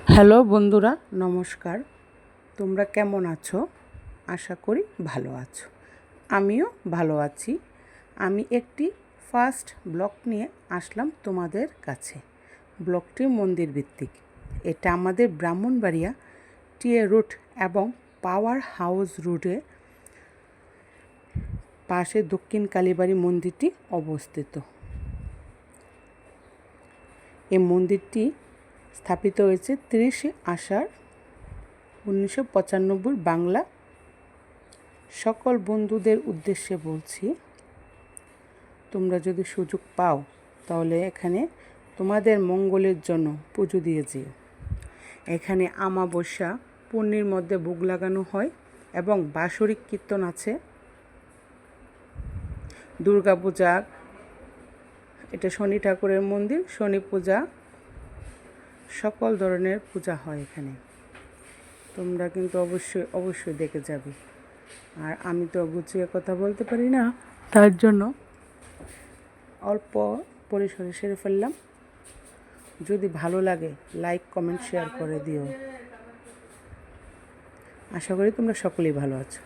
Hello বন্ধুরা, নমস্কার। তোমরা কেমন আছো? আশা করি ভালো আছো। আমিও ভালো আছি। আমি একটি ফার্স্ট ব্লগ নিয়ে আসলাম তোমাদের কাছে। ব্লগটি মন্দির ভিত্তিক। এটা আমাদের ব্রাহ্মণবাড়িয়া টিএ রোড এবং পাওয়ার হাউস রোডে পাশে দক্ষিণ কালীবাড়ি মন্দিরটি অবস্থিত। এই মন্দিরটি স্থাপিত হয়েছে 30 আষাঢ় 1995 বাংলা। সকল বন্ধুদের উদ্দেশ্যে বলছি, তোমরা যদি সুযোগ পাও তাহলে এখানে তোমাদের মঙ্গলের জন্য পুজো দিয়ে যেও। এখানে আমাবস্যা পূর্ণির মধ্যে ভোগ লাগানো হয় এবং বাৎসরিক কীর্তন আছে। দুর্গা পূজা, এটা শনি ঠাকুরের মন্দির, শনি পূজা, সকল ধরনের পূজা হয় এখানে। তোমরা কিন্তু অবশ্যই দেখে যাবে। আর আমি তো গুছিয়ে কথা বলতে পারি না, তার জন্য অল্প পরিসরে সেরে ফেললাম। যদি ভালো লাগে লাইক কমেন্ট শেয়ার করে দিও। আশা করি তোমরা সকলেই ভালো আছো।